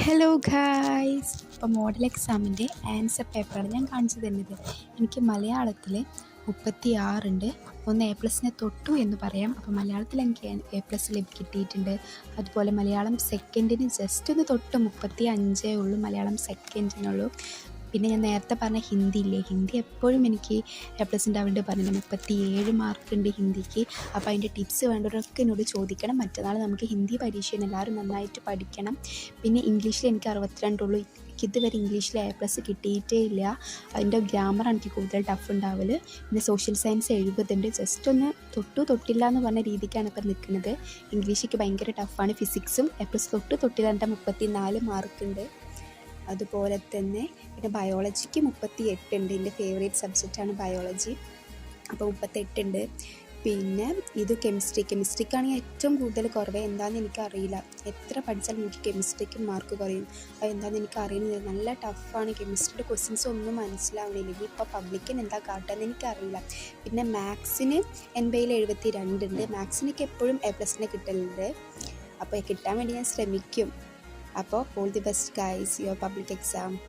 Hello guys, ഇപ്പോൾ model എക്സാമിൻ്റെ answer പേപ്പറാണ് ഞാൻ കാണിച്ചു തരുന്നത്. എനിക്ക് മലയാളത്തിൽ 36 ഉണ്ട്. ഒന്ന് എ പ്ലസിനെ തൊട്ടു എന്ന് പറയാം. അപ്പോൾ മലയാളത്തിൽ എനിക്ക് എ പ്ലസ് കിട്ടിയിട്ടുണ്ട്. അതുപോലെ മലയാളം സെക്കൻഡിന് ജസ്റ്റ് ഒന്ന് തൊട്ട് 35 ഉള്ളൂ, മലയാളം സെക്കൻഡിനുള്ളൂ. പിന്നെ ഞാൻ നേരത്തെ പറഞ്ഞ ഹിന്ദി ഇല്ലേ, ഹിന്ദി എപ്പോഴും എനിക്ക് എ പ്ലസ് ഉണ്ടാവേണ്ടി പറഞ്ഞില്ല. 37 മാർക്കുണ്ട് ഹിന്ദിക്ക്. അപ്പോൾ അതിൻ്റെ ടിപ്സ് വേണ്ടവരൊക്കെ എന്നോട് ചോദിക്കണം. മറ്റന്നാൾ നമുക്ക് ഹിന്ദി പരീക്ഷയാണ്, എല്ലാവരും നന്നായിട്ട് പഠിക്കണം. പിന്നെ ഇംഗ്ലീഷിൽ എനിക്ക് 62 ഉള്ളൂ. ഇതുവരെ ഇംഗ്ലീഷിൽ എ പ്ലസ് കിട്ടിയിട്ടേ ഇല്ല. അതിൻ്റെ ഗ്രാമറാണ് എനിക്ക് കൂടുതൽ ടഫ് ഉണ്ടാവൽ. പിന്നെ സോഷ്യൽ സയൻസ് 70 ഉണ്ട്. ജസ്റ്റ് ഒന്ന് തൊട്ടില്ല എന്ന് പറഞ്ഞ രീതിക്കാണ് ഇപ്പം നിൽക്കുന്നത്. ഇംഗ്ലീഷിക്ക് ഭയങ്കര ടഫാണ്. ഫിസിക്സും എ പ്ലസ് തൊട്ടില്ല, 34 മാർക്കുണ്ട്. അതുപോലെ തന്നെ പിന്നെ ബയോളജിക്ക് 38 ഉണ്ട്. എൻ്റെ ഫേവറേറ്റ് സബ്ജക്റ്റാണ് ബയോളജി. അപ്പോൾ 38 ഉണ്ട്. പിന്നെ ഇത് കെമിസ്ട്രിക്കാണെങ്കിൽ ഏറ്റവും കൂടുതൽ കുറവ്. എന്താണെന്ന് എനിക്കറിയില്ല. എത്ര പഠിച്ചാലും എനിക്ക് കെമിസ്ട്രിക്ക് മാർക്ക് കുറയും. അതെന്താണെന്ന് എനിക്കറിയുന്നില്ല. നല്ല ടഫാണ്. കെമിസ്ട്രിയുടെ ക്വസ്റ്റ്യൻസ് ഒന്നും മനസ്സിലാവണില്ല. ഇപ്പോൾ പബ്ലിക്കിന് എന്താ കാട്ടുകയെന്ന് എനിക്കറിയില്ല. പിന്നെ മാത്സിന് 80-72 ഉണ്ട്. മാത്സിനൊക്കെ എപ്പോഴും എ പ്ലസിന് കിട്ടലുണ്ട്. അപ്പോൾ കിട്ടാൻ വേണ്ടി ഞാൻ ശ്രമിക്കും. അപ്പോൾ all the best guys, your public exam.